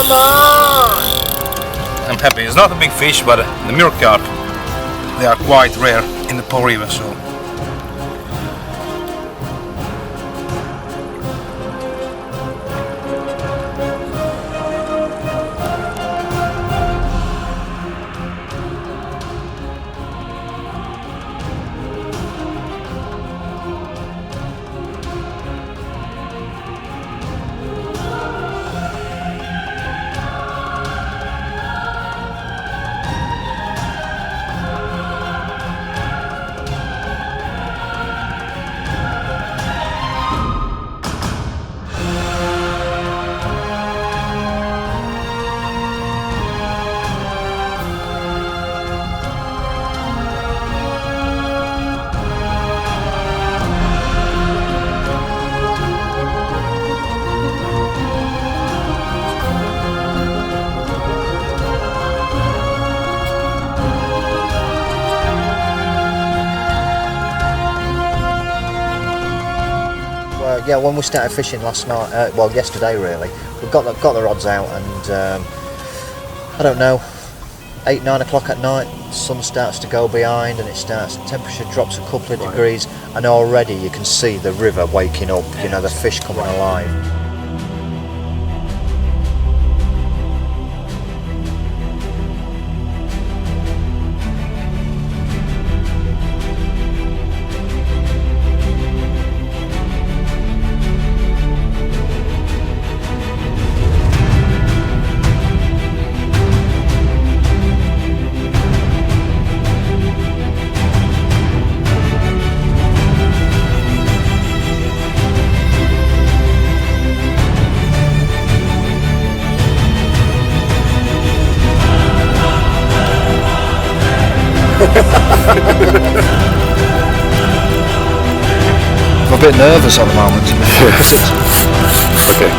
come on! I'm happy. It's not a big fish, but the mirror carp, they are quite rare in the Po River, so. Yeah, when we started fishing last night, well, yesterday really, we got the rods out, and I don't know, 8-9 o'clock at night, the sun starts to go behind, and temperature drops a couple of degrees, and already you can see the river waking up. You know, the fish coming alive. I'm a bit nervous at the moment. Okay.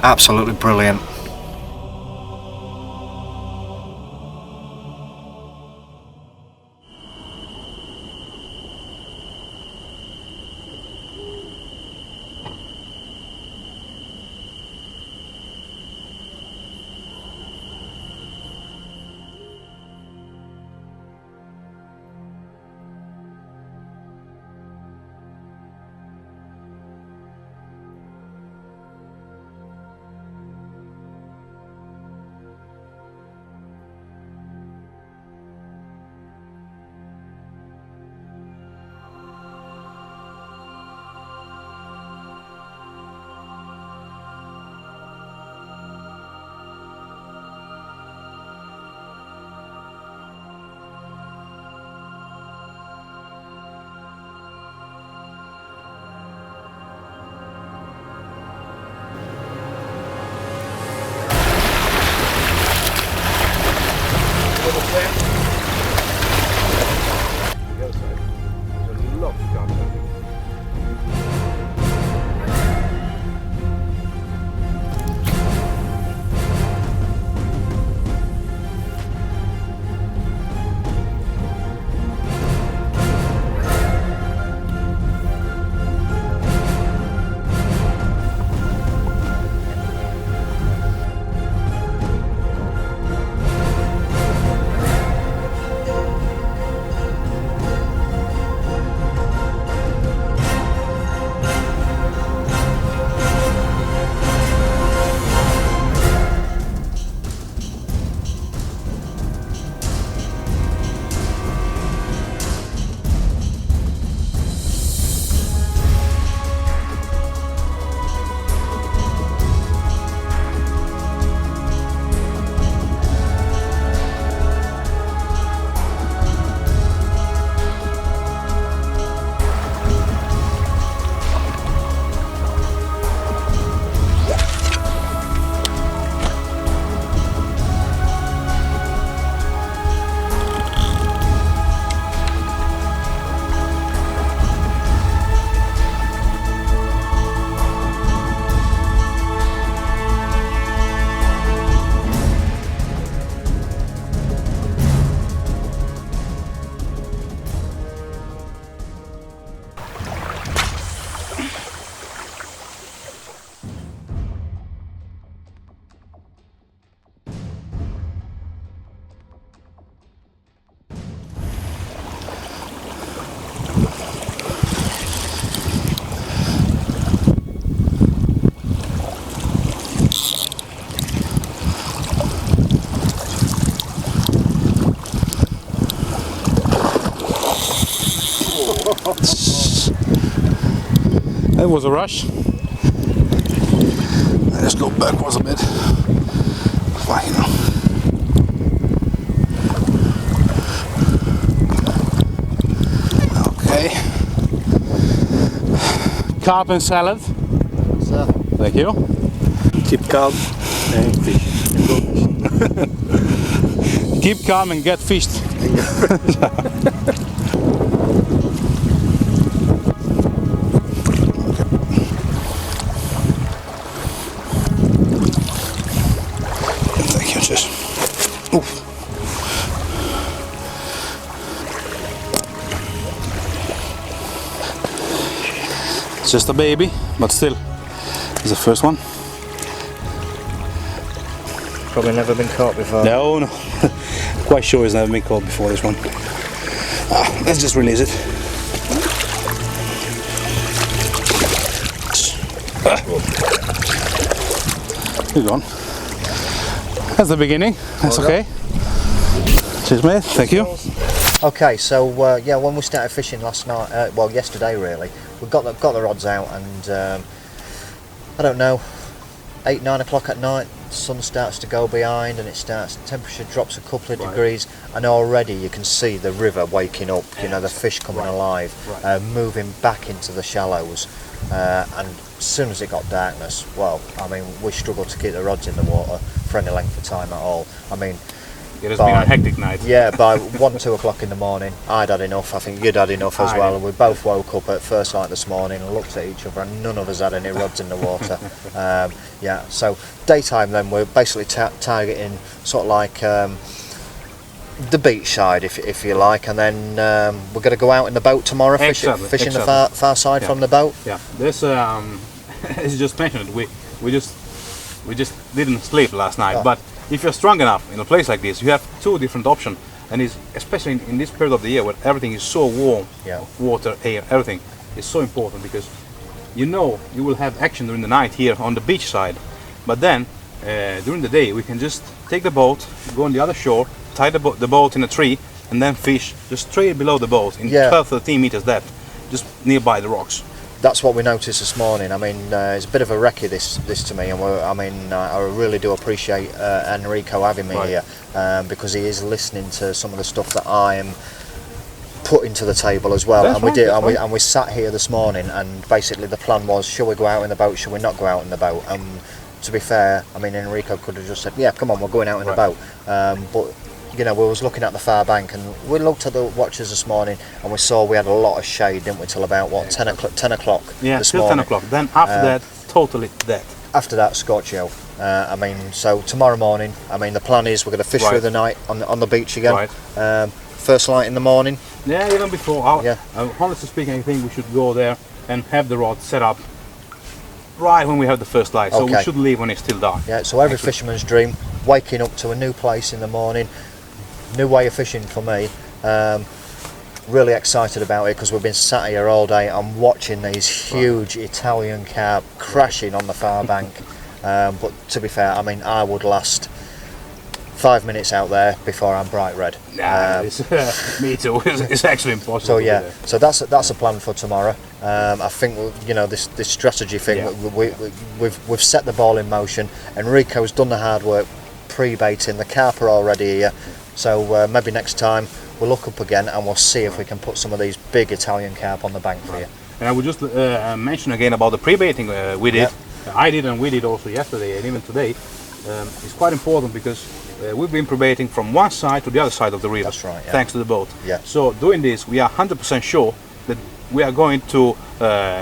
Absolutely brilliant. That was a rush. Let's go backwards a bit. Fine, you know. Okay. Carp and salad. So, Thank you. Keep calm and fish. And go fishing. Keep calm and get fished. Thank you, sis. Oof. It's just a baby, but still, it's the first one. probably never been caught before. No. Quite sure it's never been caught before this one. Let's just release it. You're gone. That's the beginning. That's okay. Cheers, mate. Thank you. Okay, so yeah, when we started fishing last night, well, yesterday really, we got the rods out, and I don't know, 8-9 o'clock at night, sun starts to go behind, and temperature drops a couple of degrees, and already you can see the river waking up. You know, the fish coming alive, moving back into the shallows, and as soon as it got darkness, well, I mean, we struggled to keep the rods in the water for any length of time at all. I mean, it has been a hectic night. Yeah, by 1-2 o'clock in the morning, I'd had enough. I think you'd had enough as well. And we both woke up at first light this morning and looked at each other, and none of us had any rods in the water. Yeah, so daytime then we're basically targeting sort of like the beach side, if you like, and then we're going to go out in the boat tomorrow, fishing the far side from the boat. Yeah, this as you just mentioned, we just didn't sleep last night, but if you're strong enough in a place like this, you have two different options, and it's especially in this period of the year where everything is so warm, water, air, everything is so important, because you know you will have action during the night here on the beach side, but then during the day we can just take the boat, go on the other shore, tie the boat in a tree, and then fish just straight below the boat in 12-13 meters depth, just nearby the rocks. That's what we noticed this morning. I mean, it's a bit of a recce this to me, and I really do appreciate Enrico having me here, because he is listening to some of the stuff that I am putting to the table as well. And we sat here this morning, and basically the plan was, shall we go out in the boat, shall we not go out in the boat? To be fair, I mean, Enrico could have just said, yeah, come on, we're going out in the boat, but you know, we was looking at the far bank, and we looked at the watches this morning, and we saw we had a lot of shade, didn't we, till about 10 o'clock yeah, this till morning. 10 o'clock. Then after that, totally dead. After that, Scorchio. I mean, so tomorrow morning, I mean, the plan is we're going to fish through the night on the beach again. First light in the morning. Yeah, even before. Honestly speaking, I think we should go there and have the rod set up right when we have the first light. So we should leave when it's still dark. Yeah, so every fisherman's dream, waking up to a new place in the morning, new way of fishing for me. Really excited about it, because we've been sat here all day and watching these huge Italian carp crashing on the far bank. But to be fair, I mean, I would last 5 minutes out there before I'm bright red. Me too. It's actually impossible. So yeah, so that's a plan for tomorrow. I think, you know, this strategy thing, we've set the ball in motion. Enrico's done the hard work pre-baiting. The carp are already here. So maybe next time we'll look up again and we'll see if we can put some of these big Italian carp on the bank for you. And I would just mention again about the pre-baiting we did. I did, and we did also yesterday and even today. It's quite important, because we've been pre-baiting from one side to the other side of the river. That's right, thanks to the boat. Yeah. So doing this, we are 100% sure that we are going to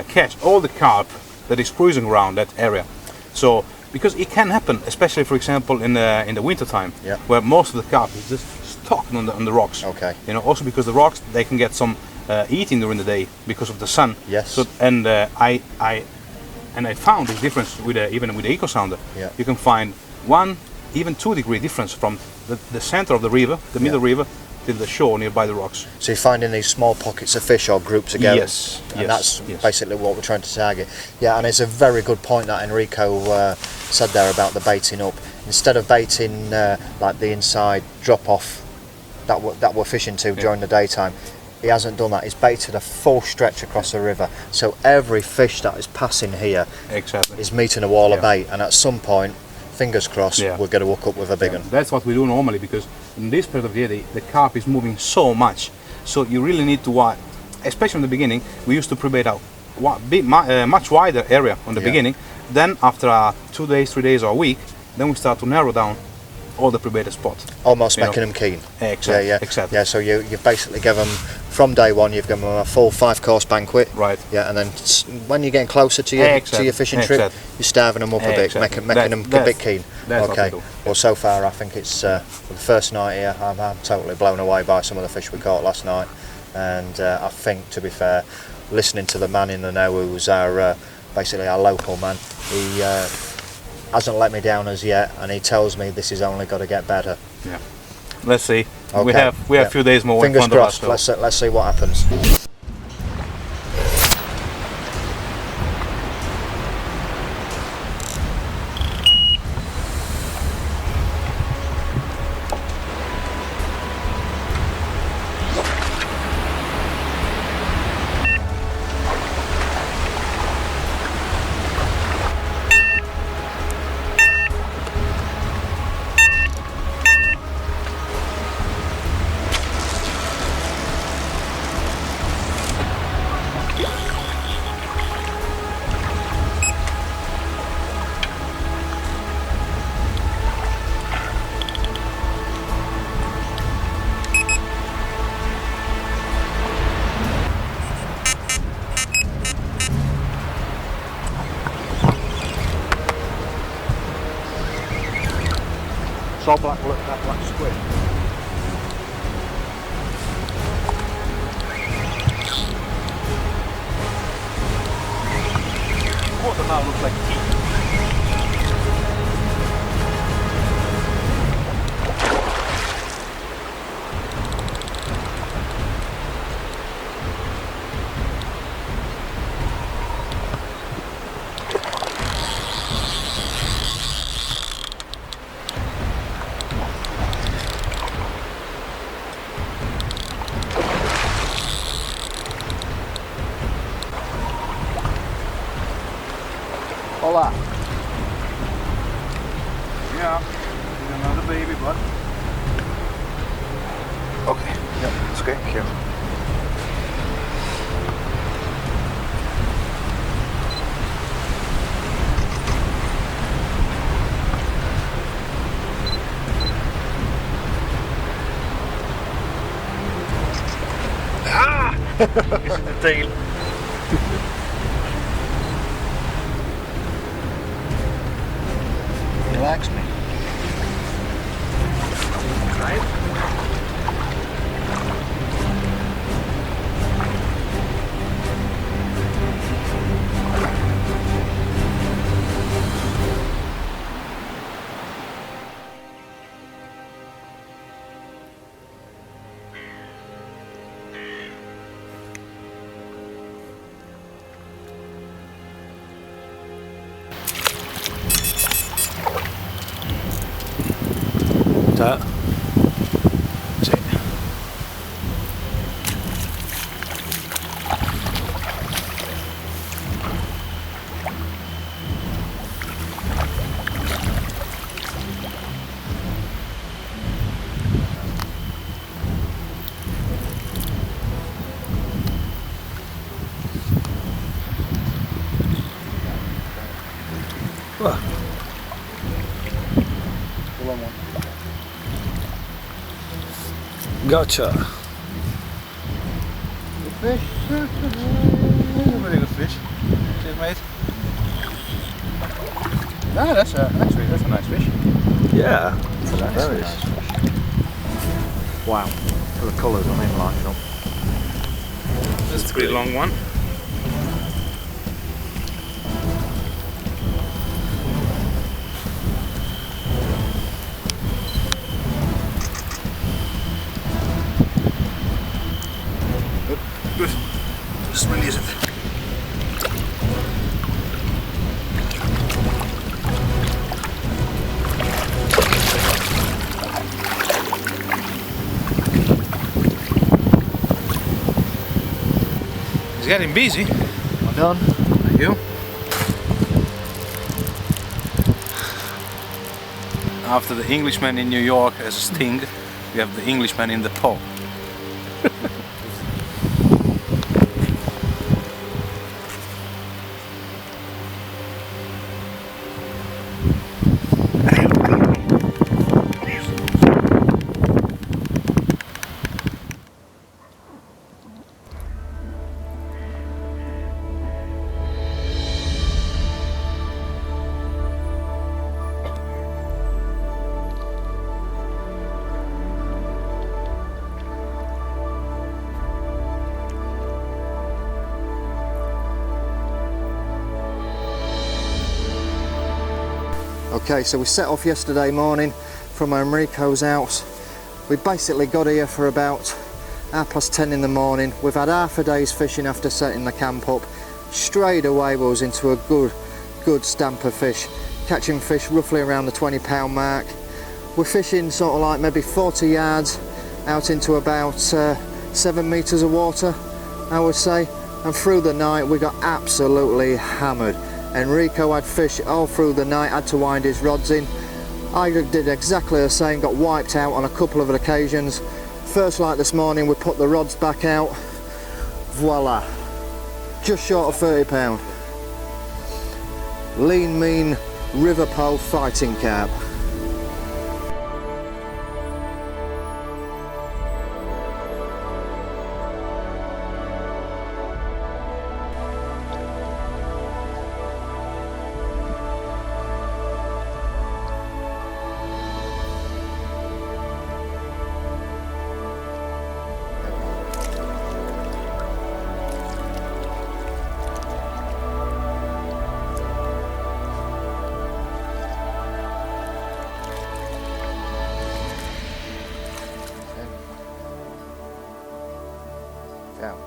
catch all the carp that is cruising around that area. So, because it can happen, especially for example in the winter time, where most of the carp is just stuck on the rocks. Okay. You know, also because the rocks, they can get some eating during the day because of the sun. Yes. So, and I found this difference with even with the eco sounder. Yeah. You can find 1, even 2 degree difference from the center of the river, the middle river, to the shore nearby the rocks. So you're finding these small pockets of fish or groups together. Yes. And that's basically what we're trying to target. Yeah, and it's a very good point that Enrico said there about the baiting up. Instead of baiting like the inside drop off that we're fishing to during the daytime, he hasn't done that. He's baited a full stretch across the river, so every fish that is passing here Exactly. is meeting a wall of bait, and at some point, fingers crossed, we're going to hook up with a big one. That's what we do normally, because in this period of the year the carp is moving so much, so you really need to watch. Especially in the beginning, we used to pre-bait out much wider area on the beginning. Then after 2 days, 3 days, or a week, then we start to narrow down all the pre-baited spots. Almost making them keen. Exactly. Exactly. Yeah, so you basically give them, from day one, you've given them a full 5-course banquet. Right. Yeah, and then when you're getting closer to your fishing trip, you're starving them up a bit, making them a bit keen. That's okay. what we do. Well, so far I think it's for the first night here. I'm totally blown away by some of the fish we caught last night, and I think, to be fair, listening to the man in the know, who's our basically our local man, he hasn't let me down as yet, and he tells me this is only got to get better. Yeah. Let's see. Okay. We have a few days more. Fingers in front of crossed. us, Let's see what happens. Saw that black squid. Water now looks like tea. Hola. Yeah, another baby, bud. Okay, yeah, it's okay. Thank you. Ah! This is the tail. Relax me. Right? That. That's it. Well, The long one. gotcha. Good fish. Very good fish. Cheers, mate. Ah, that's a nice fish. Yeah. That's a very nice fish. Wow. The colours on him lighting up. That's a pretty long one. Good. Just release it. getting busy. Well done. Thank you. After the Englishman in New York as a sting, we have the Englishman in the pub. Okay, so we set off yesterday morning from Enrico's house. We basically got here for about 10:30 in the morning. We've had half a day's fishing after setting the camp up. Straight away we was into a good stamp of fish, catching fish roughly around the 20-pound mark. We're fishing sort of like maybe 40 yards out into about 7 meters of water, I would say, and through the night we got absolutely hammered. Enrico had fish all through the night, had to wind his rods in. I did exactly the same, got wiped out on a couple of occasions. First light this morning we put the rods back out, voila, just short of 30 pound. Lean, mean, river pole fighting carp. Down.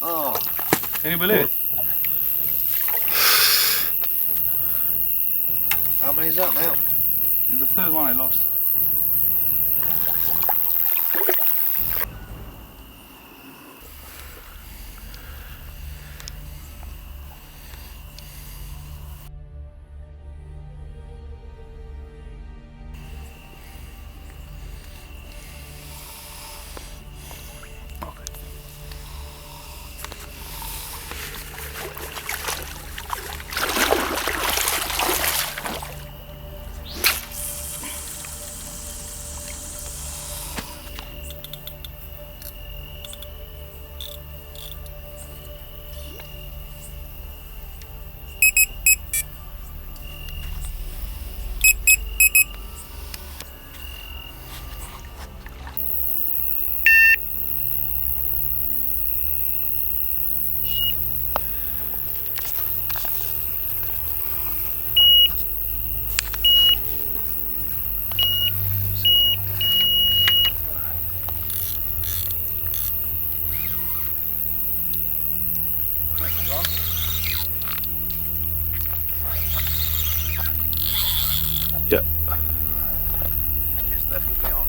Oh, Can you believe it? how many is that now? It's the third one I lost. Yeah. It's definitely on.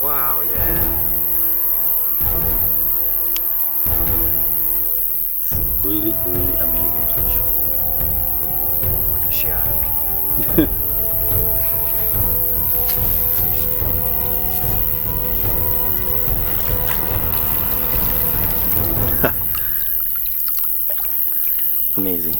Wow, yeah. Really, really amazing fish. Like a shark. Amazing.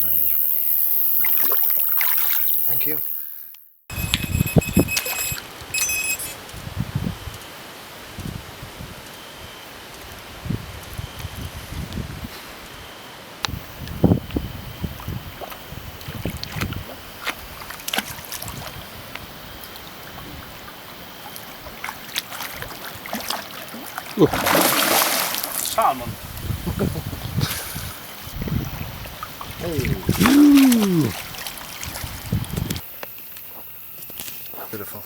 And he's ready. Thank you. Salmon. Beautiful.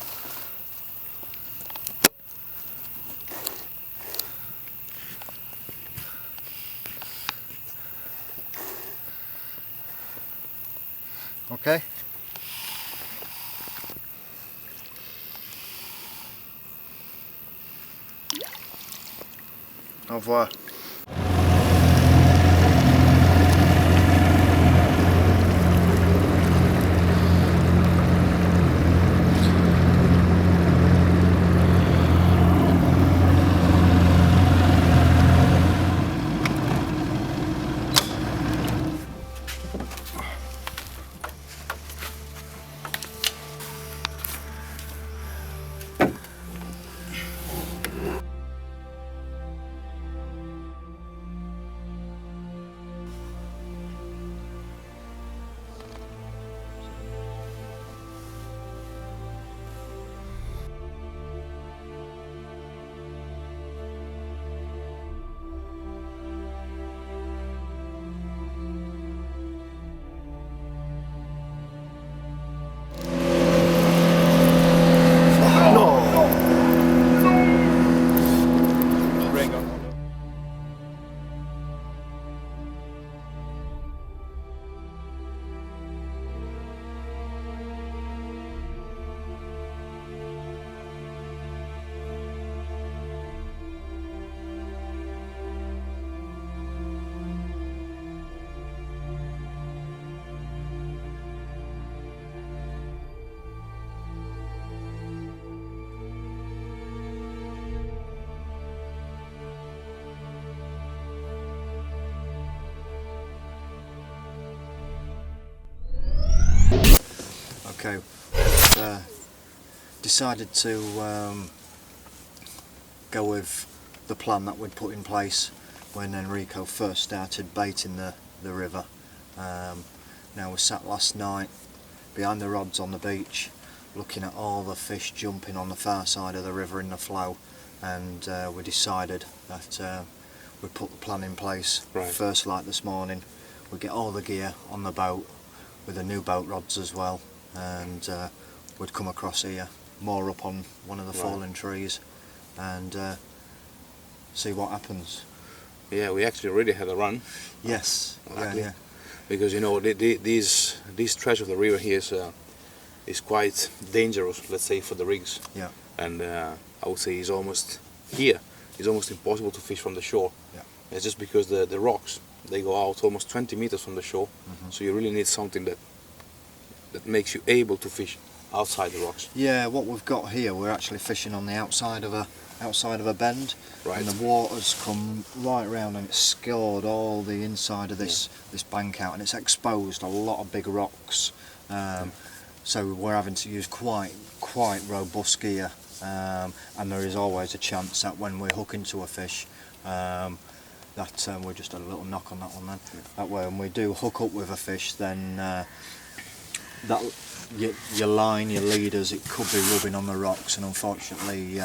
Okay. Au revoir. Okay, decided to go with the plan that we'd put in place when Enrico first started baiting the river. Now we sat last night behind the rods on the beach looking at all the fish jumping on the far side of the river in the flow, and we decided that we'd put the plan in place. Right. First light this morning, we get all the gear on the boat with the new boat rods as well, and we'd come across here, moor up on one of the fallen trees, and see what happens. Yeah, we actually already had a run. Yes, yeah. Because you know this stretch of the river here is quite dangerous, let's say, for the rigs. Yeah. And I would say, is almost here. It's almost impossible to fish from the shore. Yeah. It's just because the rocks, they go out almost 20 meters from the shore. So you really need something that makes you able to fish outside the rocks. Yeah, what we've got here, we're actually fishing on the outside of a bend, Right. and the water's come right round and it's scored all the inside of this bank out, and it's exposed a lot of big rocks. So we're having to use quite robust gear, and there is always a chance that when we hook into a fish, that we're just a little knock on that one then. That way, when we do hook up with a fish, then that your line, your leaders, it could be rubbing on the rocks, and unfortunately,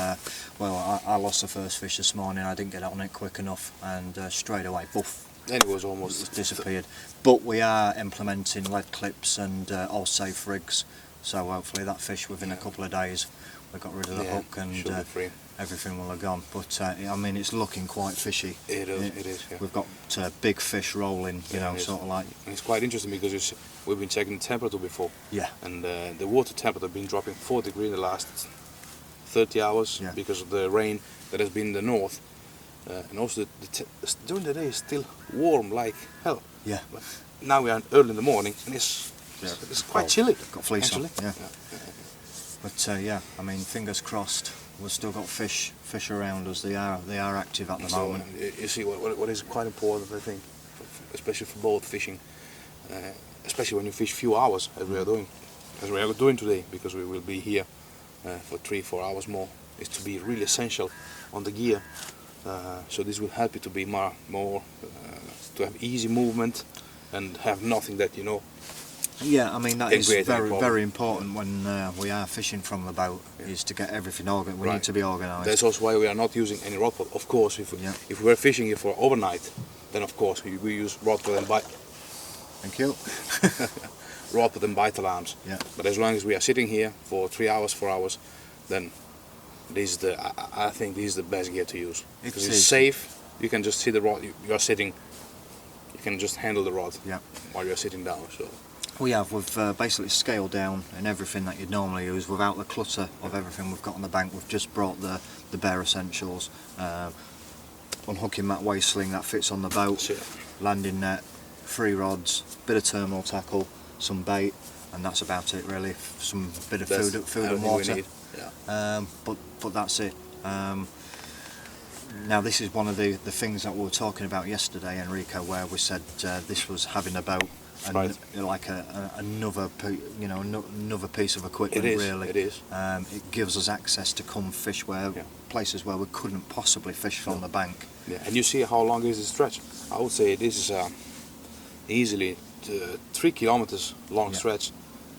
well, I lost the first fish this morning. I didn't get on it quick enough, and straight away, boof, Then it was almost disappeared. But we are implementing lead clips and all safe rigs, so hopefully that fish within a couple of days we got rid of the hook and should be free. everything will have gone. But I mean, it's looking quite fishy. It is. Yeah. We've got big fish rolling, you know, sort of like. And it's quite interesting because we've been checking the temperature before. Yeah. And the water temperature has been dropping 4 degrees in the last 30 hours because of the rain that has been in the north. And also during the day it's still warm like hell. Yeah. But now we are early in the morning and it's quite chilly. Got fleece on. actually. Yeah. But yeah, I mean, fingers crossed. We've still got fish around us. They are active at the moment. You see what is quite important, I think, especially for boat fishing, especially when you fish few hours as we are doing today, because we will be here for 3-4 hours more. Is to be really essential on the gear. So this will help you to be more to have easy movement and have nothing that Yeah, I mean that is very very important when we are fishing from the boat, is to get everything organised. We need to be organised. That's also why we are not using any rod pod. Of course, if we were fishing here for overnight, then of course we use rod pod and bite. Thank you. Rod pod and bite alarms. Yeah. But as long as we are sitting here for 3 hours, 4 hours, then this is I think this is the best gear to use. Because it's safe. You can just see the rod. You are sitting. You can just handle the rod while you are sitting down. So. We've basically scaled down and everything that you'd normally use without the clutter of everything we've got on the bank. We've just brought the bare essentials, unhooking that waist sling that fits on the boat, landing net, 3 rods, bit of terminal tackle, some bait, and that's about it really. Some bit of food and water. But that's it. Now this is one of the things that we were talking about yesterday, Enrico, where we said this was having a boat. And like another piece of equipment. Really. It is. It gives us access to come fish places where we couldn't possibly fish from the bank. Yeah, and you see how long is the stretch? I would say this is easily 3 kilometers long stretch.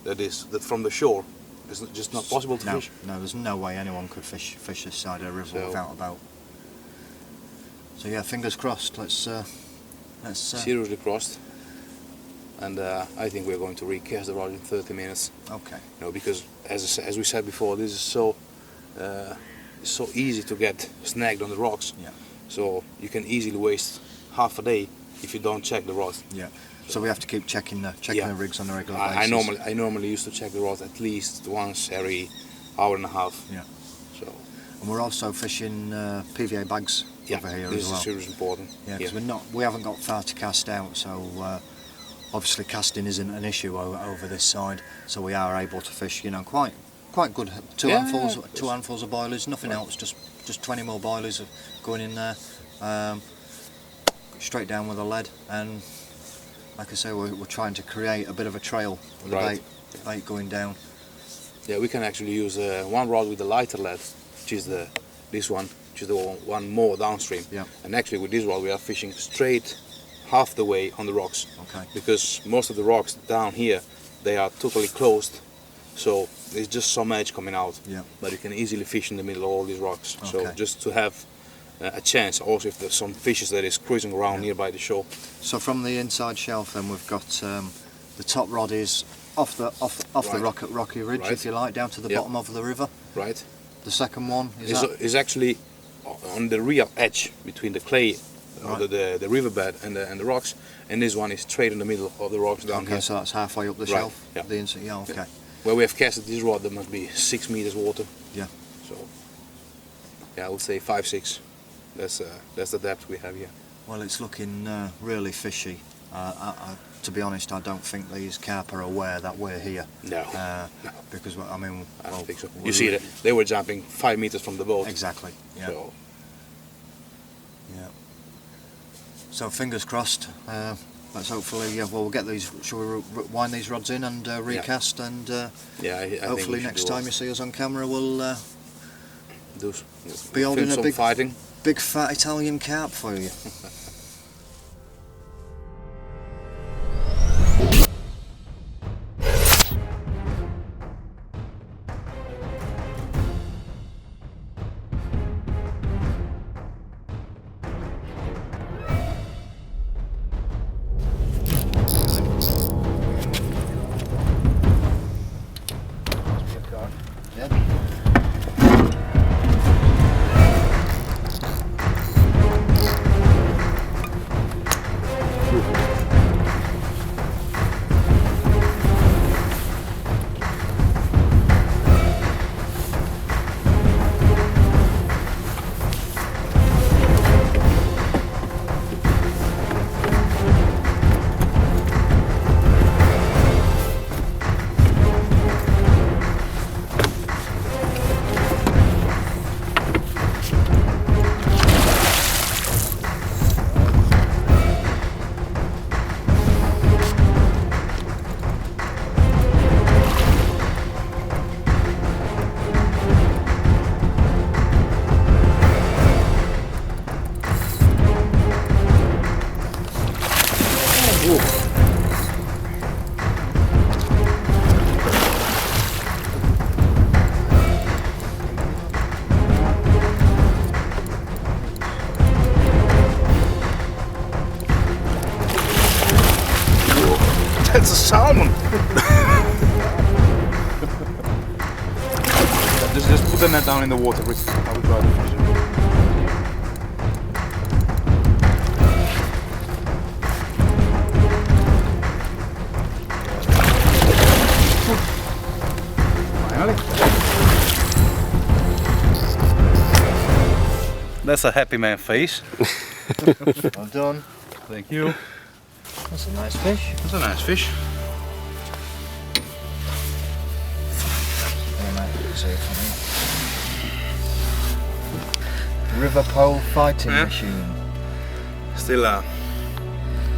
That from the shore is just not possible to fish. No, there's no way anyone could fish this side of the river without a boat. So yeah, fingers crossed. Let's seriously crossed. And I think we're going to recast the rod in 30 minutes. Okay. Because as we said before, this is so easy to get snagged on the rocks. Yeah. So you can easily waste half a day if you don't check the rod. Yeah. So we have to keep checking the rigs on a regular basis. I normally used to check the rod at least once every hour and a half. Yeah. So. And we're also fishing PVA bags over here as well. This is seriously important. Yeah, because we haven't got far to cast out, so. Obviously casting isn't an issue over this side, so we are able to fish, quite good. Two handfuls of boilies, nothing else, just 20 more boilies going in there, straight down with the lead, and like I say, we're trying to create a bit of a trail with the bait going down. Yeah, we can actually use one rod with the lighter lead, which is this one, which is the one more downstream. Yeah. And actually with this rod we are fishing straight half the way on the rocks. Okay. Because most of the rocks down here, they are totally closed, so there's just some edge coming out. Yeah. But you can easily fish in the middle of all these rocks. Okay. So just to have a chance, also if there's some fishes that is cruising around nearby the shore. So from the inside shelf, then we've got the top rod is off the rocky ridge, if you like, down to the bottom of the river. Right. The second one is actually on the real edge between the clay. The riverbed and the rocks, and this one is straight in the middle of the rocks down here. Okay, so that's halfway up the shelf. Yeah. The inside. Yeah. Okay. Where we have casted this rod, there must be 6 meters water. Yeah. So. Yeah, I would say 5-6. That's the depth we have here. Well, it's looking really fishy. To be honest, I don't think these carp are aware that we're here. No. Because I mean, I don't think so. we- You see that they were jumping 5 meters from the boat. Exactly. Yeah. So Yeah. So fingers crossed. Let's hopefully, well, we'll get these. Shall we wind these rods in and recast? And yeah, I think hopefully we should next do time you see us on camera, we'll be holding film a some big, fighting. big fat Italian carp for you. That's a salmon! just put the net down in the water, Rick. I will try to fish it. Finally. That's a happy man face. Well done. Thank you. That's a nice fish. That's a nice fish. River pole fighting Yeah. machine. Still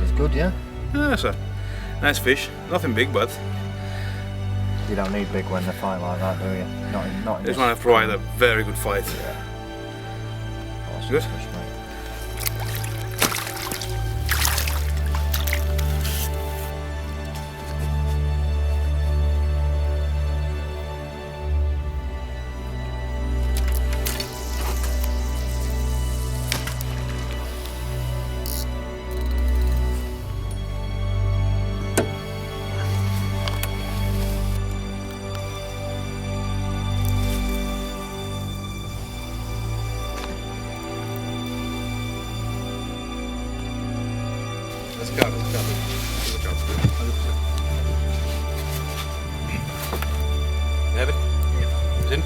It's good, yeah? that's a nice fish. Nothing big, but You don't need big when they fight like that, do you? Not in this one has provided a very good fight. Awesome Good. fish, mate. Let's go. Have it? Yeah. It's in?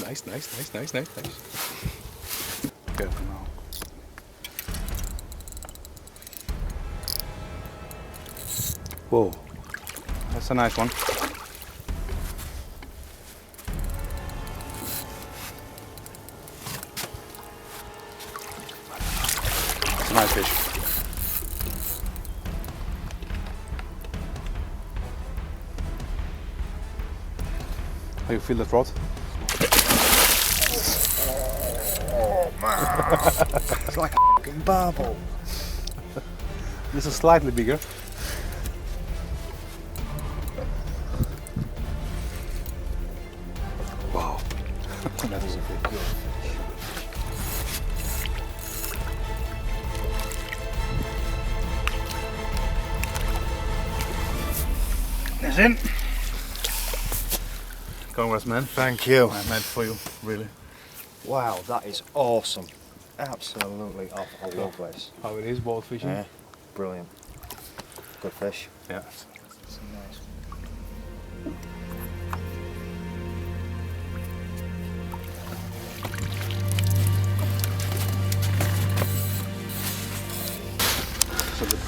Nice. Careful now. Whoa. That's a nice one. It's a nice fish. How you feel the rod? Oh man! It's like a fucking barbel. This is slightly bigger. Wow. That is a good fish. It's in. Congrats, man. Thank you. I meant for you, really. Wow, that is awesome. Absolutely off. I love this. How it is boat fishing. Yeah, brilliant. Good fish. Yeah. It's nice.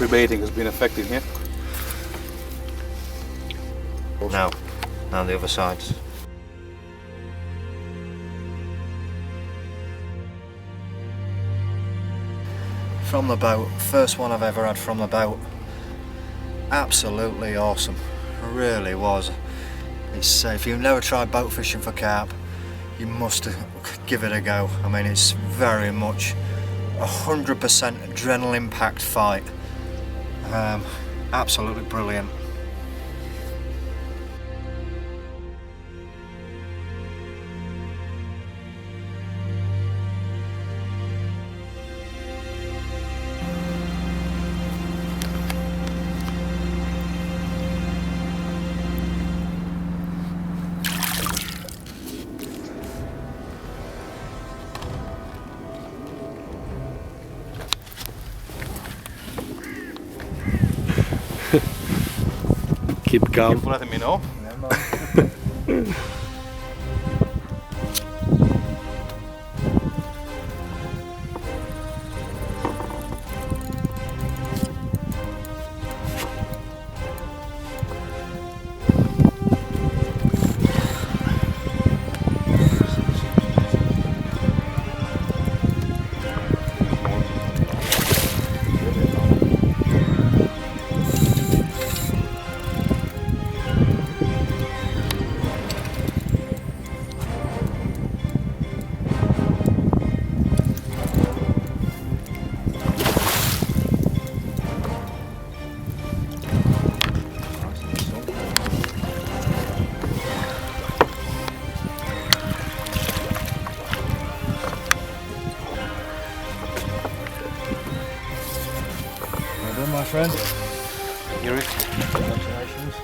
rebaiting has been affected here. Now the other side. From the boat, first one I've ever had from the boat. Absolutely awesome, really was. It's if you've never tried boat fishing for carp, you must give it a go. I mean, it's very much 100% adrenaline packed fight. Absolutely brilliant. Keep calm. Keep letting me know. My friend. Hear it? Congratulations.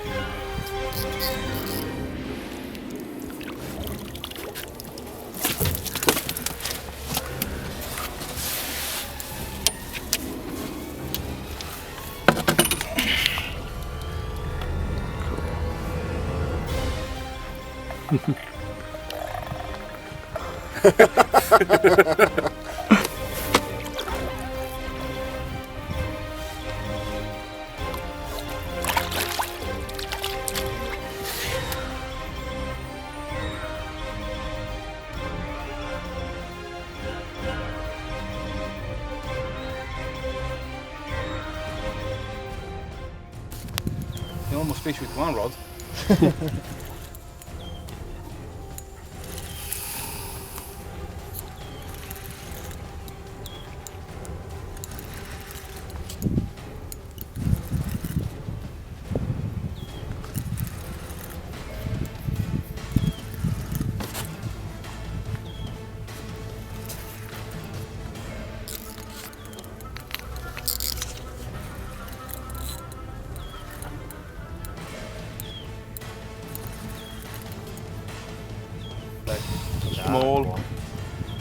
You almost fish with one rod.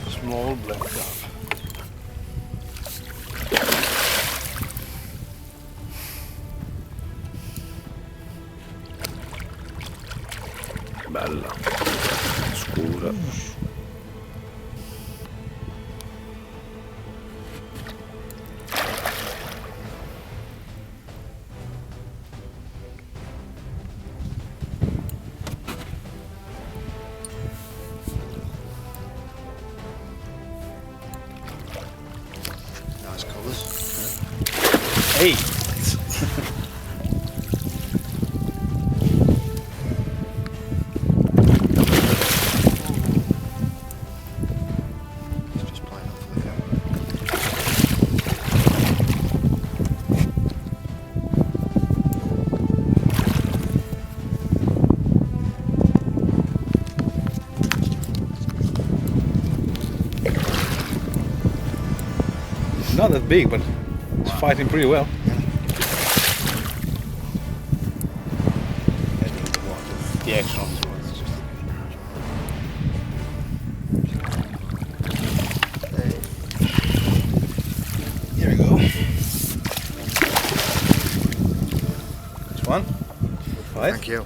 Small black carp. Bella, scura. Nice colours. Hey! It's just playing off the camera. Not that big, but it's fighting pretty well. The action of the Here we go. This one. Right. Thank you.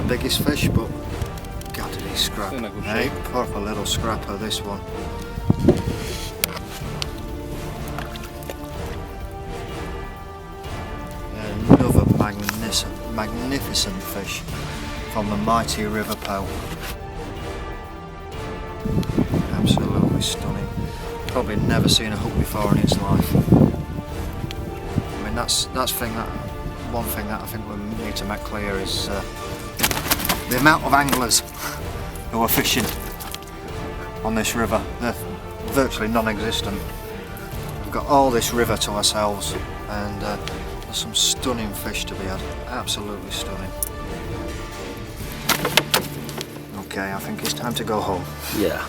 biggest fish, but God, did he scrap. In a good Hey, shape. proper little scrapper, this one. Another magnificent fish from the mighty River Pout. Absolutely stunning. Probably never seen a hook before in its life. I mean, that's one thing that I think we need to make clear is the amount of anglers who are fishing on this river. They're virtually non-existent. We've got all this river to ourselves, and there's some stunning fish to be had. Absolutely stunning. Okay, I think it's time to go home. Yeah.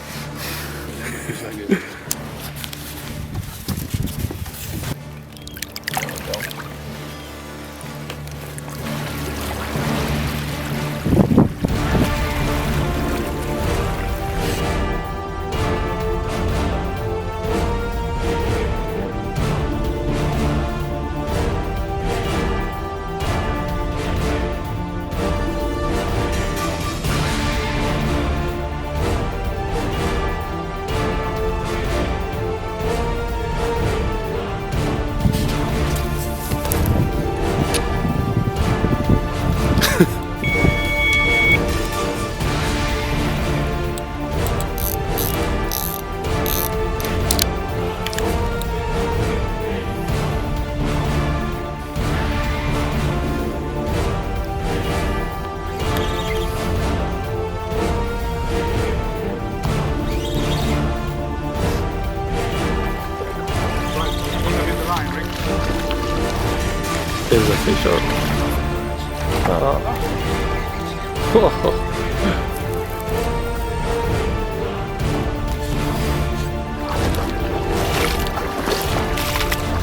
There's a fish on.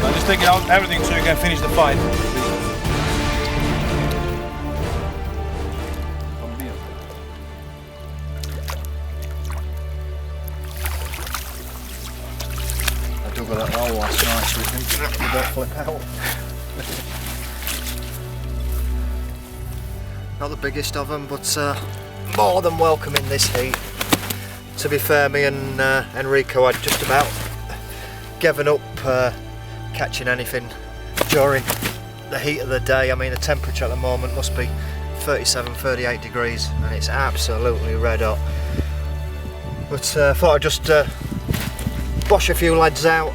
I'm just taking out everything so you can finish the fight. I dug that hole last night so we don't flip out. Not the biggest of them, but more than welcome in this heat. To be fair, me and Enrico had just about given up catching anything during the heat of the day. I mean, the temperature at the moment must be 37, 38 degrees, and it's absolutely red hot. But thought I'd just wash a few lads out.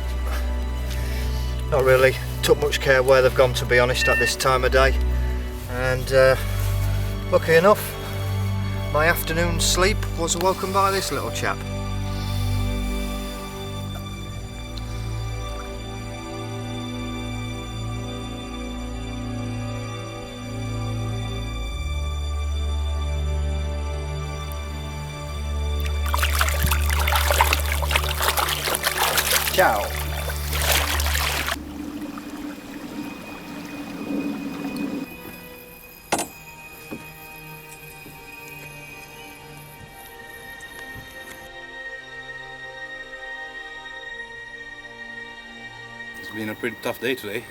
Not really took much care where they've gone, to be honest, at this time of day. And lucky enough, my afternoon sleep was awoken by this little chap. Ciao. It's been a pretty tough day today.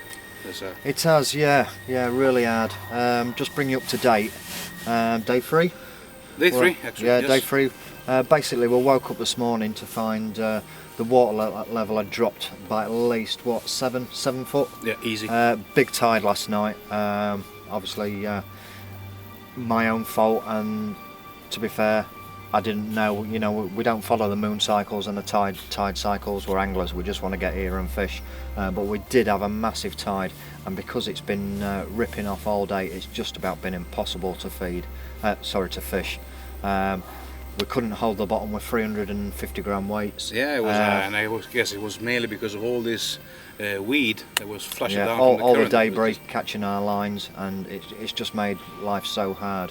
It has, yeah, really hard. Just bring you up to date. Day 3? Day 3, actually. Yeah, yes. day 3. Basically, we woke up this morning to find the water level had dropped by at least, what, 7 foot? Yeah, easy. Big tide last night. Obviously, my own fault, and to be fair, I didn't know. You know, we don't follow the moon cycles and the tide cycles. We're anglers. We just want to get here and fish. But we did have a massive tide, and because it's been ripping off all day, it's just about been impossible to fish. We couldn't hold the bottom with 350 gram weights. Yeah, it was, and I guess it was mainly because of all this weed that was flushing down from the all the current. debris catching our lines, and it's just made life so hard.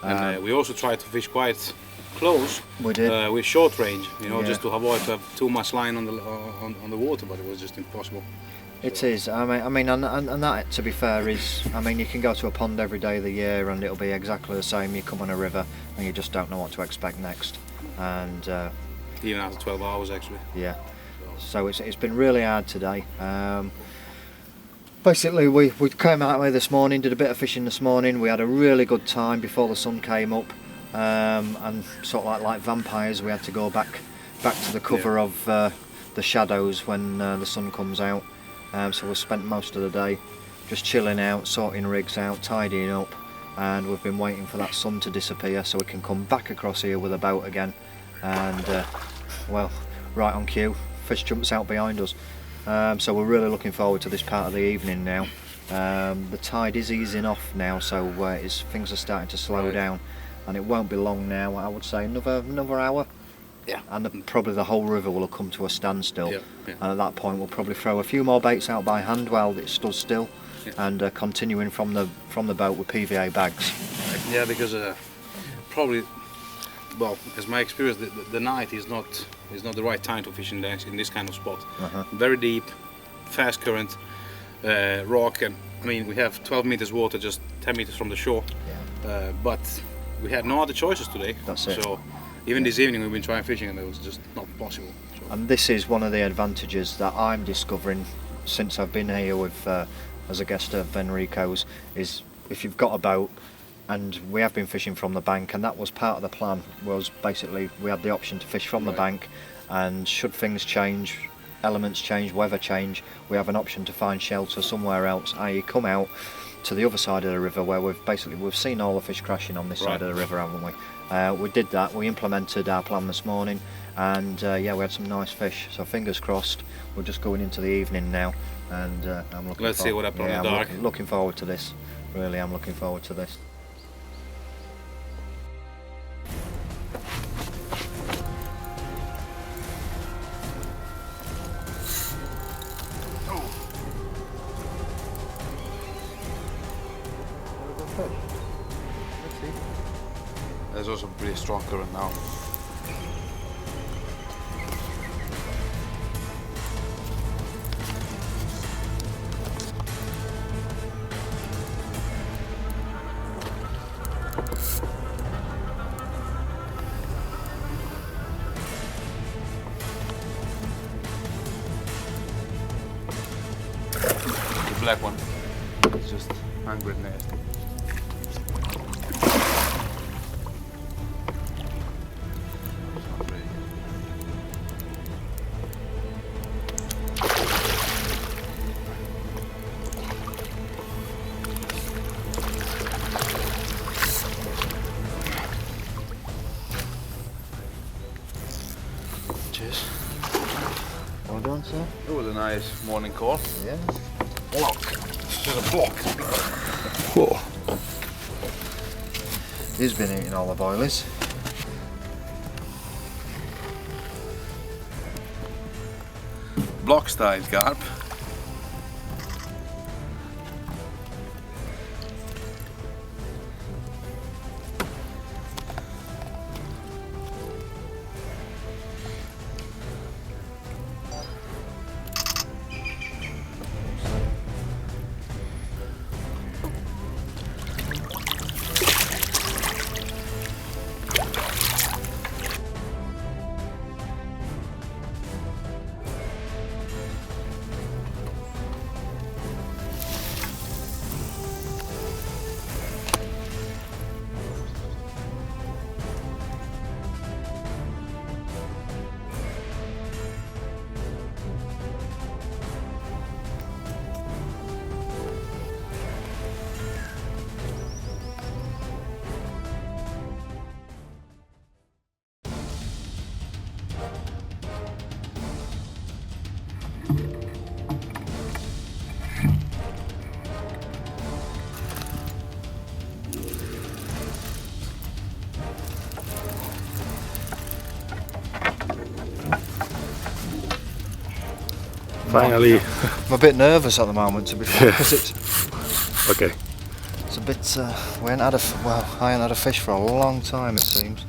And we also tried to fish quite close. We did. With short range, you know, Yeah. just to avoid to have too much line on the water, but it was just impossible. It is. I mean, and that, to be fair, is. I mean, you can go to a pond every day of the year, and it'll be exactly the same. You come on a river, and you just don't know what to expect next. And Even after 12 hours, actually. yeah, so it's been really hard today. basically we came out here this morning, did a bit of fishing this morning. We had a really good time before the sun came up, and sort of like vampires, we had to go back to the cover of the shadows when the sun comes out. So we spent most of the day just chilling out, sorting rigs out, tidying up, and we've been waiting for that sun to disappear so we can come back across here with a boat again. And well, right on cue, fish jumps out behind us. So we're really looking forward to this part of the evening now. The tide is easing off now, so things are starting to slow down, and it won't be long now. I would say another hour. Yeah. And probably the whole river will have come to a standstill. Yeah. And at that point we'll probably throw a few more baits out by hand while it stood still, and continuing from the boat with PVA bags. Yeah, because probably, well, as my experience, the night is not the right time to fish in this kind of spot. Very deep, fast current, rock, and I mean we have 12 meters water just 10 meters from the shore. But we had no other choices today. That's it. So even this evening we've been trying fishing and it was just not possible. So. And this is one of the advantages that I'm discovering since I've been here with as a guest of Enrico's, is if you've got a boat, and we have been fishing from the bank, and that was part of the plan, was basically we had the option to fish from the bank, and should things change, elements change, weather change, we have an option to find shelter somewhere else, i.e. come out to the other side of the river where we've seen all the fish crashing on this side of the river, haven't we? We did that, we implemented our plan this morning, and yeah, we had some nice fish, so fingers crossed. We're just going into the evening now, and I'm looking Let's see what happens in the dark. Looking forward to this, really I'm looking forward to this. There's also pretty strong current now. The black one is just hungry and nasty. Cheers. Well done, sir. It was a nice morning call. Yeah. Block. Just a block. Whoa. He's been eating all the boilies. Block style carp. Finally. I'm a bit nervous at the moment, to be fair, because it's Okay. a bit. I ain't had a fish for a long time, it seems.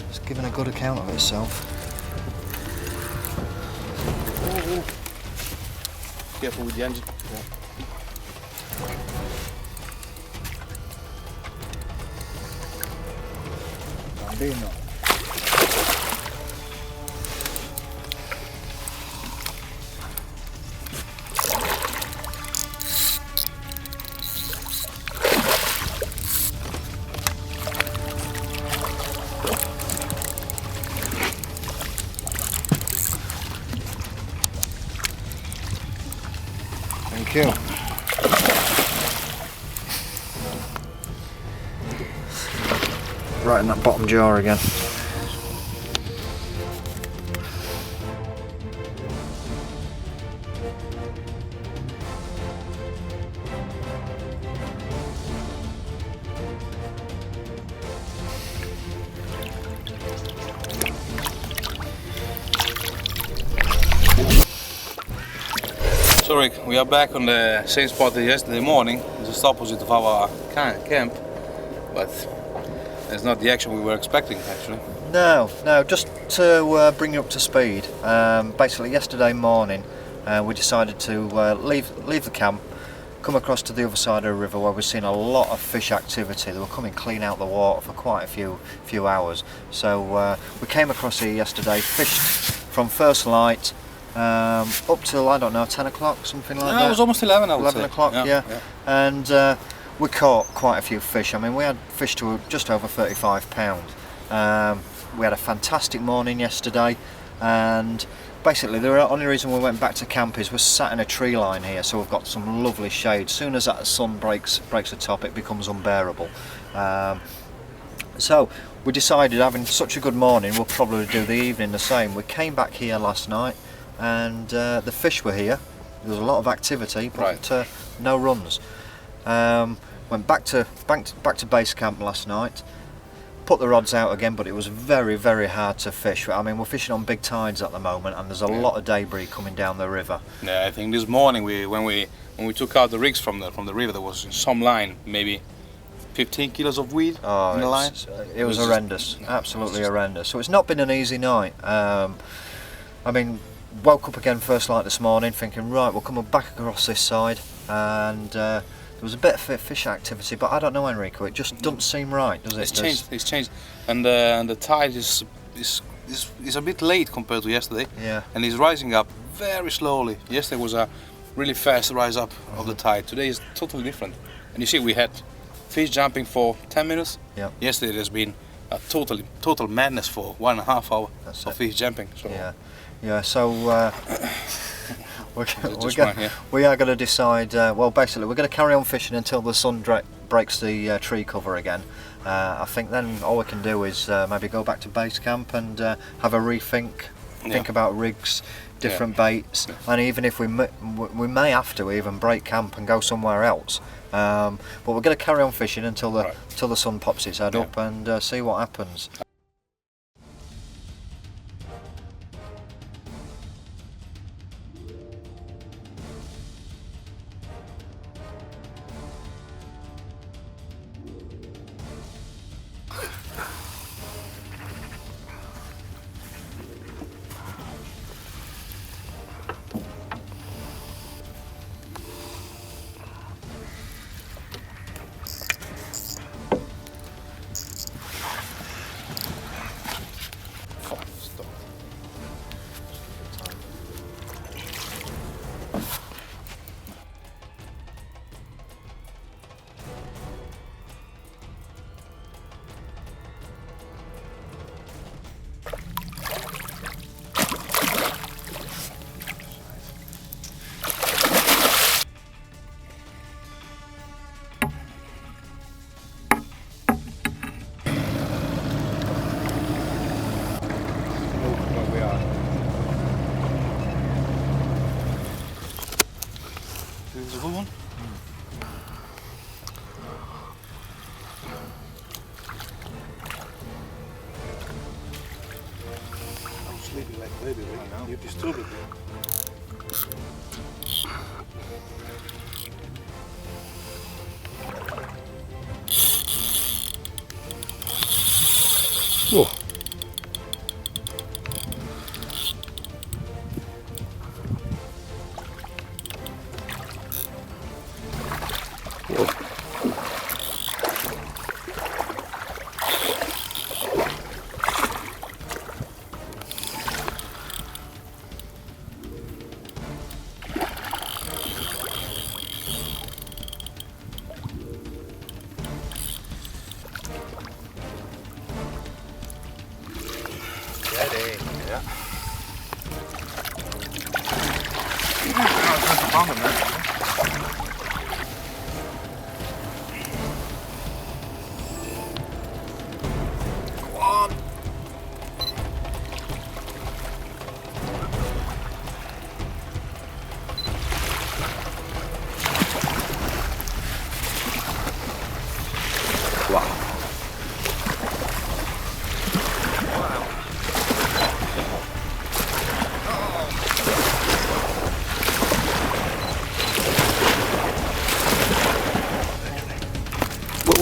It's giving a good account of itself. Careful with the engine. Bambino. Thank you. Right in that bottom jar again. So Rick, we are back on the same spot as yesterday morning, just opposite of our camp, but it's not the action we were expecting actually. No, just to bring you up to speed, basically yesterday morning we decided to leave the camp, come across to the other side of the river where we've seen a lot of fish activity. They were coming clean out the water for quite a few hours. So we came across here yesterday, fished from first light up till, I don't know, 10 o'clock, something like that. It was almost 11, I would 11 say. o'clock, yeah. And we caught quite a few fish. I mean, we had fish to just over 35 pound. We had a fantastic morning yesterday, and basically the only reason we went back to camp is we're sat in a tree line here, so we've got some lovely shade. As soon as that sun breaks the top, it becomes unbearable. So we decided, having such a good morning, we'll probably do the evening the same. We came back here last night, and the fish were here. There was a lot of activity, but no runs. Went back to base camp last night. Put the rods out again, but it was very, very hard to fish. I mean, we're fishing on big tides at the moment, and there's a lot of debris coming down the river. Yeah, I think this morning when we took out the rigs from the river, there was some line, maybe 15 kilos of weed in the line. It was horrendous, absolutely horrendous. So it's not been an easy night. I mean, woke up again first light this morning, thinking, right, we'll come back across this side, and there was a bit of fish activity, but I don't know, Enrico, it just doesn't seem right, does it? It's changed, and the tide is a bit late compared to yesterday. Yeah. And it's rising up very slowly. Yesterday was a really fast rise up of the tide. Today is totally different. And you see, we had fish jumping for 10 minutes. Yeah. Yesterday there's been a total madness for 1.5 hours of fish jumping. So Yeah. So we are going to decide. Well, basically, we're going to carry on fishing until the sun breaks the tree cover again. I think then all we can do is maybe go back to base camp and have a rethink, think about rigs, different baits, and even if we may have to even break camp and go somewhere else. But we're going to carry on fishing until the sun pops its head up and see what happens. This is a good one. I'm sleeping like a baby, right? You disturb me. Whoa. Yeah. Oh, that's a problem, man.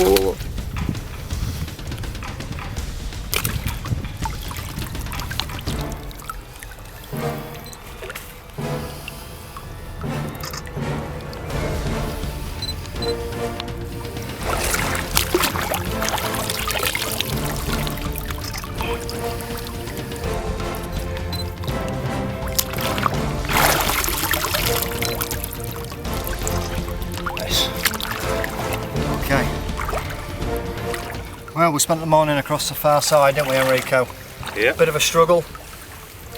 whoa. Okay. Well, we spent the morning across the far side, didn't we, Enrico? Yeah. Bit of a struggle.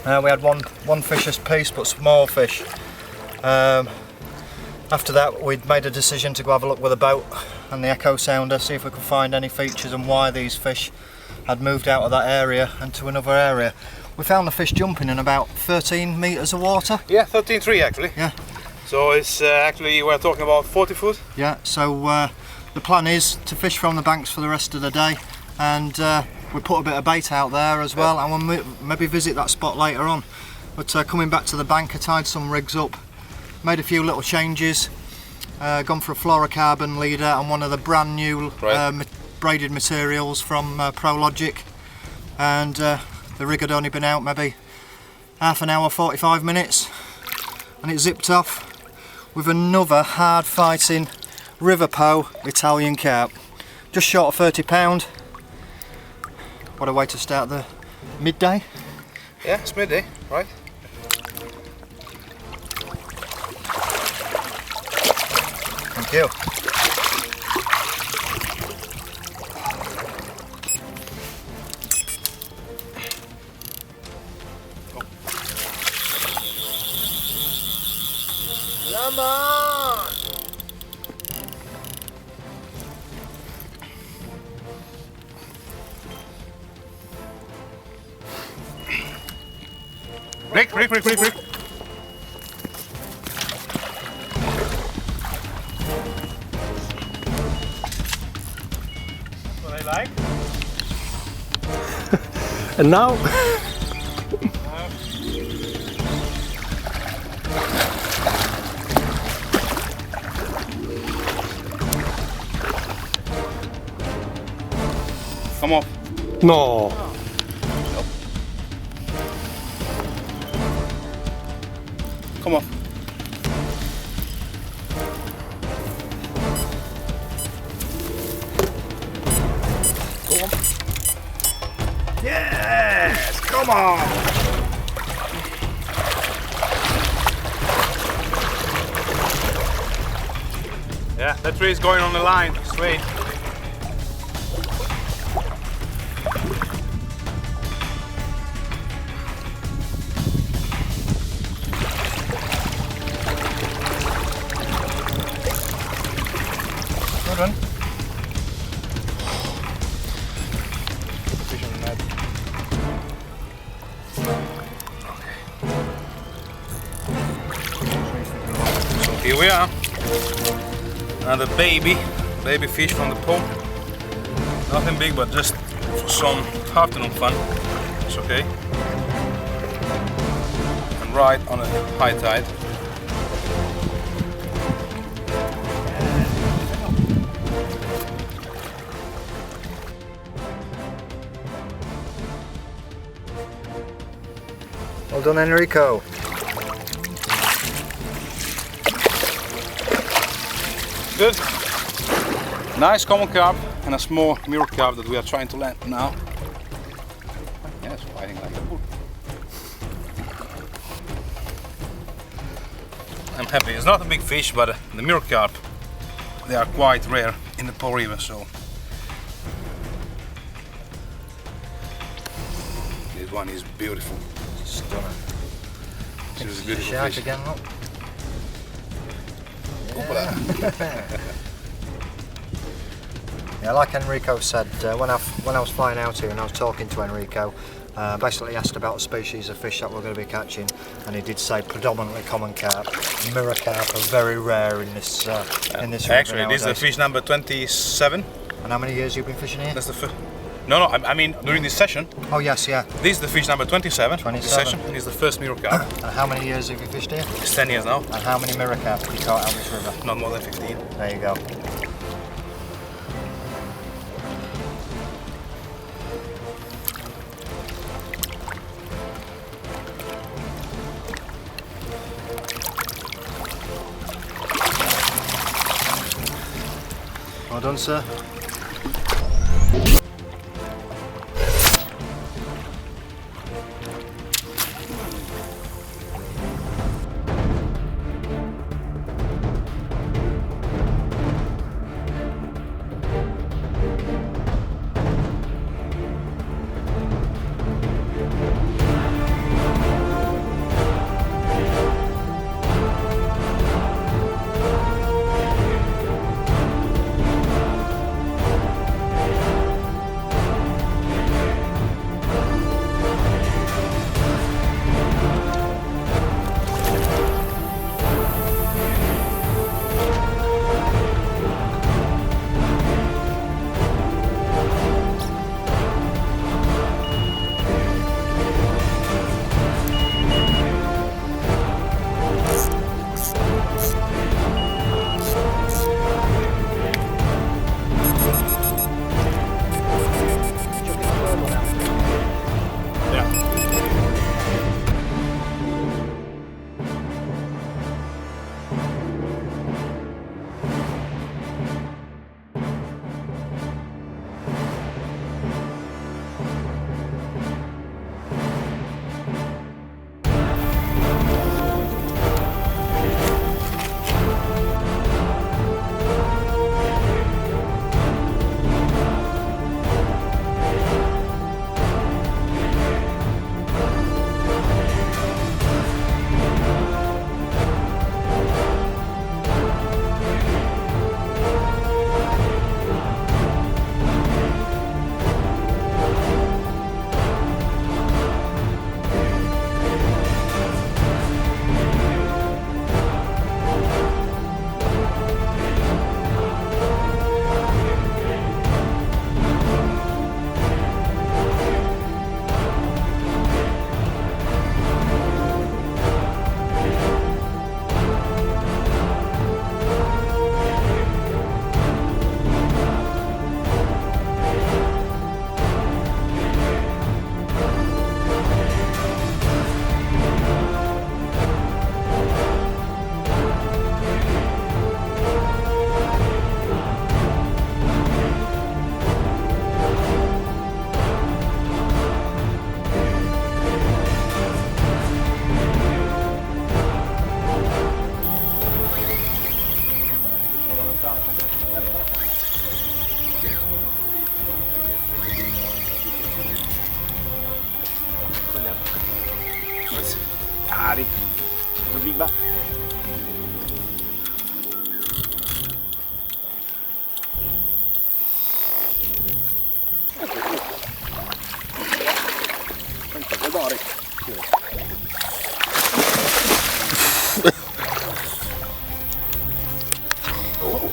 We had one fish a piece, but small fish. After that, we'd made a decision to go have a look with a boat and the echo sounder, see if we could find any features and why these fish had moved out of that area and to another area. We found the fish jumping in about 13 metres of water. Yeah, 13.3 actually. Yeah. So it's actually, we're talking about 40 foot. Yeah, so the plan is to fish from the banks for the rest of the day, and we put a bit of bait out there as well, and we'll maybe visit that spot later on. But coming back to the bank, I tied some rigs up, made a few little changes, gone for a fluorocarbon leader and one of the brand new braided materials from Prologic, and the rig had only been out maybe half an hour, 45 minutes, and it zipped off with another hard fighting river po Italian carp, just short of 30 pound. What a way to start the midday. Yeah, it's midday, right? Thank you. Come on! Rick. That's what I like. And now? Come off. No. Come off. Go on. Yes! Come on! Yeah, that tree is going on the line, straight. Good one. Fish on the net. Okay. So here we are. Another baby fish from the pond. Nothing big, but just for some afternoon fun. It's okay. And right on a high tide. Well done, Enrico. Good. Nice common carp and a small mirror carp that we are trying to land now. Yeah, it's fighting like a bull. I'm happy. It's not a big fish, but the mirror carp, they are quite rare in the Po River, so this one is beautiful. Stunning. This is a beautiful Shark fish. again, look. Yeah, like Enrico said, when I was flying out here and I was talking to Enrico, basically asked about the species of fish that we're going to be catching, and he did say predominantly common carp. Mirror carp are very rare in this river Actually, this is the nowadays. fish number 27. And how many years you've been fishing here? That's the first. No, I mean during this session. Oh yes, yeah. This is the fish number 27. 27. This session and is the first mirror carp. And how many years have you fished here? It's 10 years now. And how many mirror carp have you caught out this river? Not more than 15. There you go. Well done, sir. Ari, zobiba.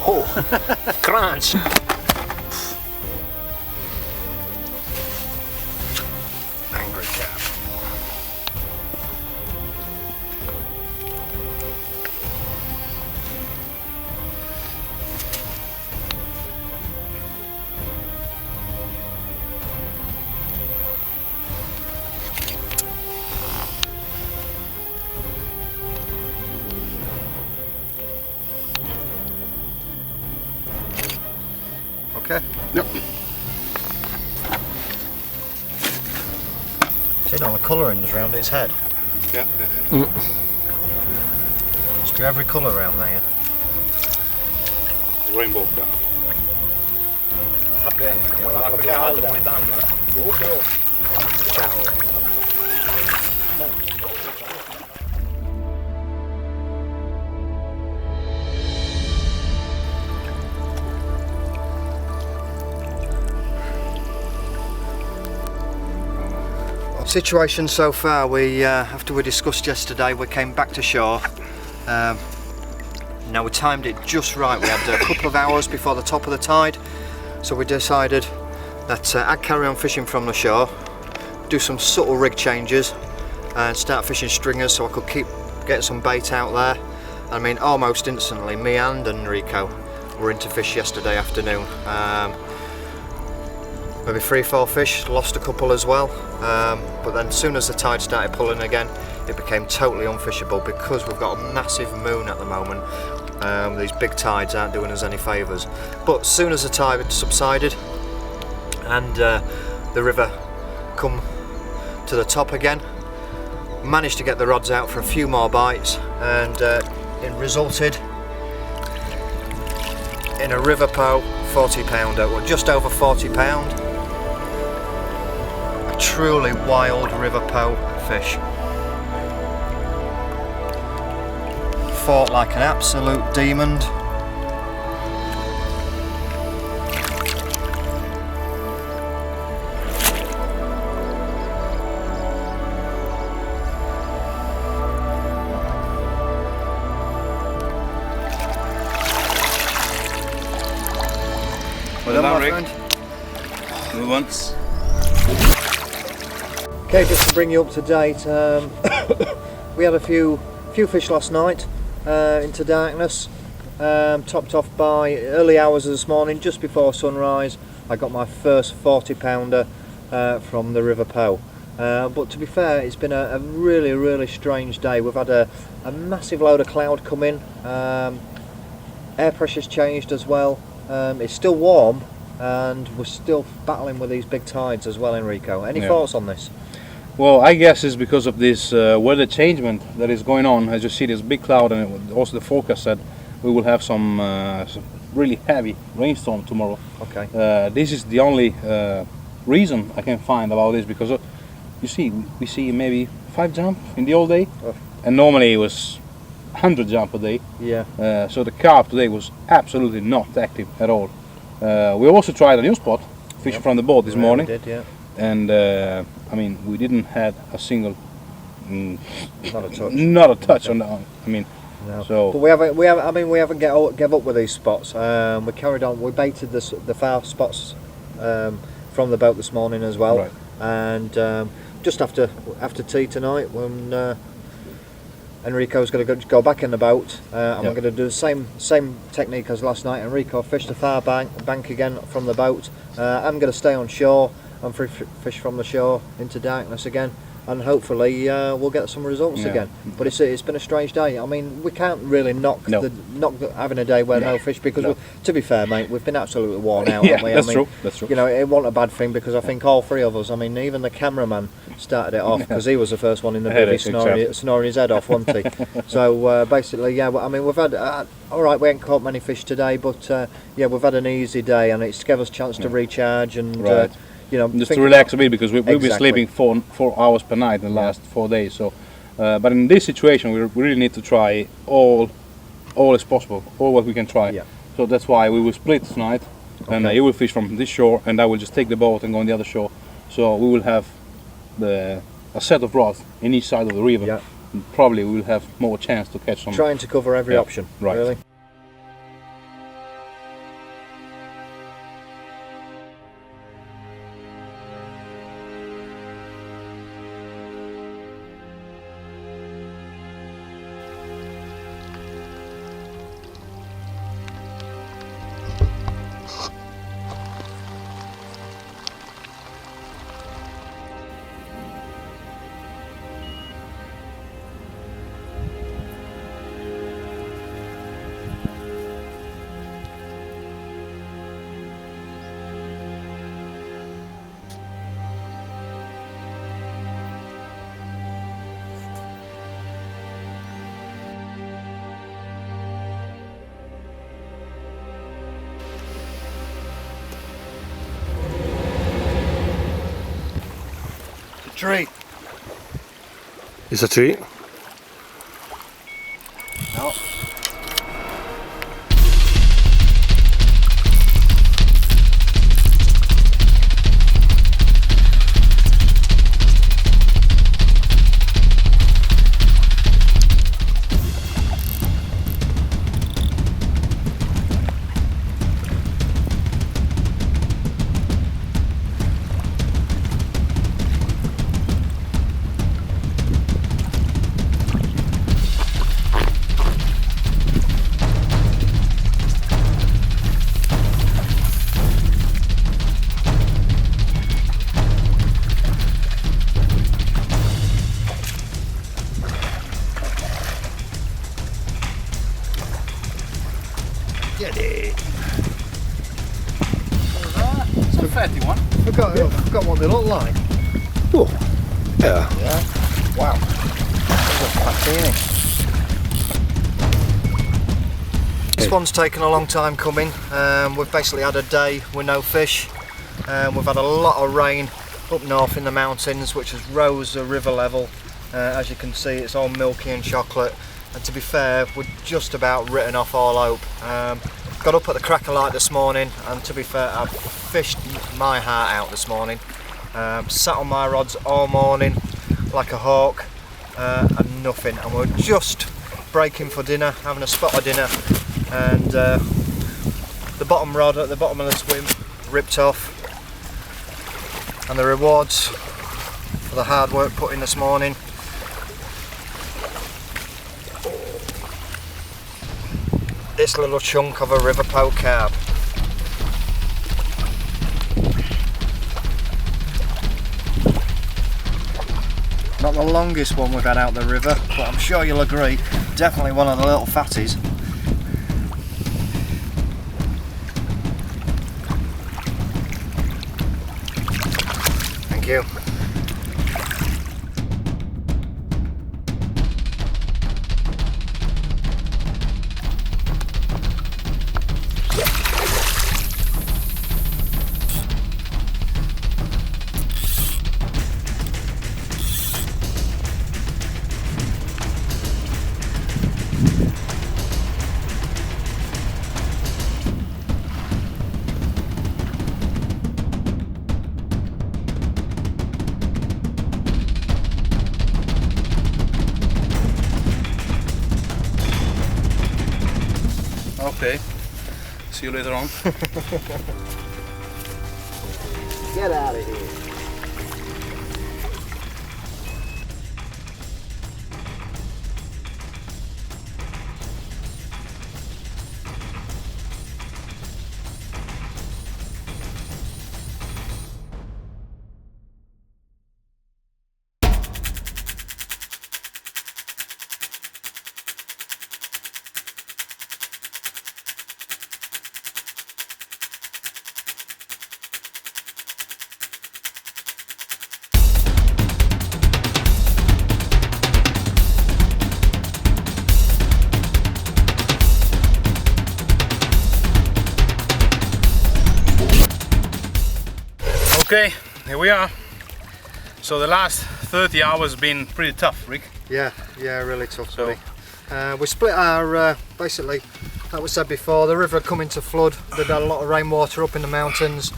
Oh, crunch! Angry carp. Okay. Yep. See all the colourings around its head. Yeah. Just do every colour around there. Rainbow carp. Ciao. Situation so far, we after we discussed yesterday, we came back to shore. Now we timed it just right. We had a couple of hours before the top of the tide, so we decided that I'd carry on fishing from the shore, do some subtle rig changes and start fishing stringers so I could keep getting some bait out there. I mean, almost instantly me and Enrico were into fish yesterday afternoon. Maybe 3-4 fish, lost a couple as well, but then as soon as the tide started pulling again, it became totally unfishable because we've got a massive moon at the moment. These big tides aren't doing us any favours. But as soon as the tide had subsided and the river come to the top again, managed to get the rods out for a few more bites, and it resulted in a river pow 40 pounder, or just over 40 pound. A truly wild river pow fish. Fought like an absolute demon. Well done, Rick. friend. Good ones. Okay, just to bring you up to date, we had a few fish last night into darkness, topped off by early hours of this morning, just before sunrise. I got my first 40 pounder from the River Pow. But to be fair, it's been a really strange day. We've had a massive load of cloud come in, air pressure's changed as well. It's still warm, and we're still battling with these big tides as well, Enrico. Any thoughts on this? Well, I guess it's because of this weather changement that is going on. As you see, this big cloud, and also the forecast said we will have some really heavy rainstorm tomorrow. Okay. This is the only reason I can find about this, because you see, we see maybe 5 jump in the old day, and normally it was 100 jump a day. Yeah. So the carp today was absolutely not active at all. We also tried a new spot, fishing from the boat this morning. We did, yeah. And I mean, we didn't had a single, Not a touch. on that. I mean, No. so But we haven't gave up with these spots. We carried on. We baited the far spots from the boat this morning as well. Right. And just after tea tonight, when Enrico's going to go back in the boat, and we're going to do the same technique as last night. Enrico fished the far bank again from the boat. I'm going to stay on shore and fish from the shore into darkness again, and hopefully we'll get some results again. But it's been a strange day. I mean, we can't really knock having a day where no fish, because to be fair, mate, we've been absolutely worn out, haven't we? That's true. That's true. You know, it wasn't a bad thing, because I think all three of us, I mean, even the cameraman started it off, because he was the first one in the video snoring his head off, wasn't he? So basically, I mean, we've had all right, we ain't caught many fish today, but we've had an easy day, and it's given us a chance to recharge and just to relax a bit, because we've been sleeping 4 hours per night in the last 4 days. So, but in this situation, we really need to try all as possible, all what we can try. Yeah. So that's why we will split tonight, and you will fish from this shore, and I will just take the boat and go on the other shore. So we will have a set of rods in each side of the river. Yeah. And probably we will have more chance to catch some. Trying to cover every option. Right. Really. Tree. It's a tree. No. Get it. It's a fatty one. Forgot what they look like. Oh, yeah. Yeah. Wow. This one's taken a long time coming. We've basically had a day with no fish. We've had a lot of rain up north in the mountains, which has rose the river level. As you can see, it's all milky and chocolate. And to be fair, we're just about written off all hope. Got up at the crack of light this morning, and to be fair, I've fished my heart out this morning. Sat on my rods all morning like a hawk, and nothing. And we're just breaking for dinner, having a spot of dinner, and the bottom rod at the bottom of the swim ripped off. And the rewards for the hard work put in this morning. This little chunk of a river poke carp. Not the longest one we've had out the river, but I'm sure you'll agree, definitely one of the little fatties. Thank you. Okay. See you later on. Get out of here. Okay, here we are. So the last 30 hours have been pretty tough, Rick. Yeah, really tough. So we split our, basically, like we said before, the river had come into flood. There'd had a lot of rainwater up in the mountains.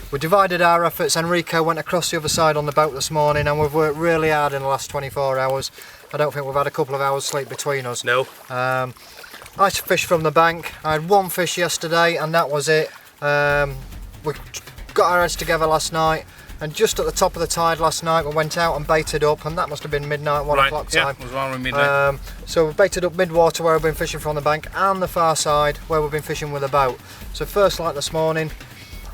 We divided our efforts. Enrico went across the other side on the boat this morning, and we've worked really hard in the last 24 hours. I don't think we've had a couple of hours sleep between us. No. I fished from the bank. I had one fish yesterday, and that was it. We got our heads together last night, and just at the top of the tide last night we went out and baited up, and that must have been midnight, 1 o'clock time. Yeah, it was around midnight. So we baited up mid-water where we've been fishing from the bank, and the far side where we've been fishing with a boat. So first light this morning,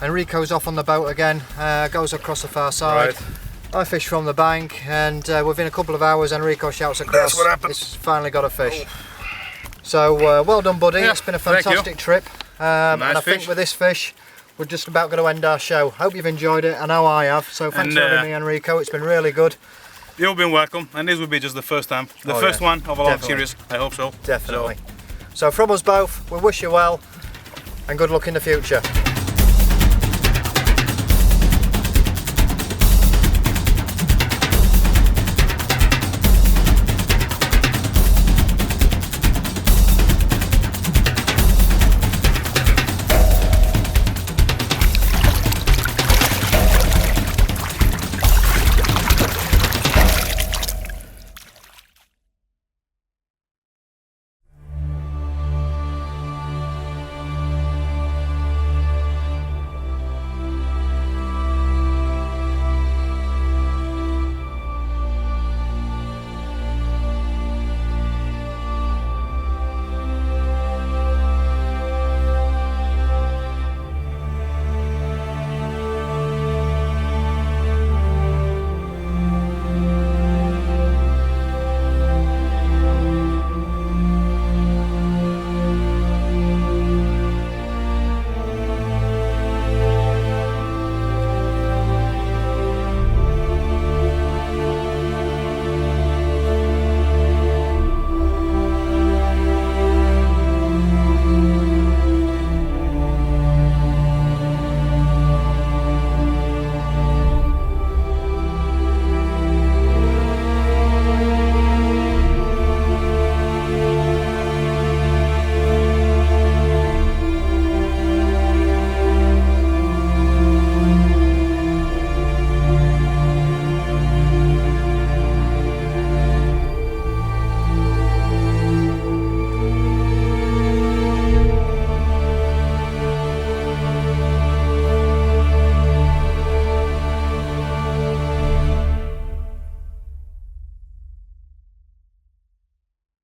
Enrico's off on the boat again, goes across the far side. Right. I fish from the bank, and within a couple of hours Enrico shouts across. That's what happens. He's finally got a fish. So well done, buddy. Yeah, it's been a fantastic trip, and I think fish. with this fish we're just about going to end our show. Hope you've enjoyed it. I know I have. So thanks for having me, Enrico. It's been really good. You've been welcome, and this will be just the first time, the first one of a long series. I hope so. Definitely. So from us both, we wish you well, and good luck in the future.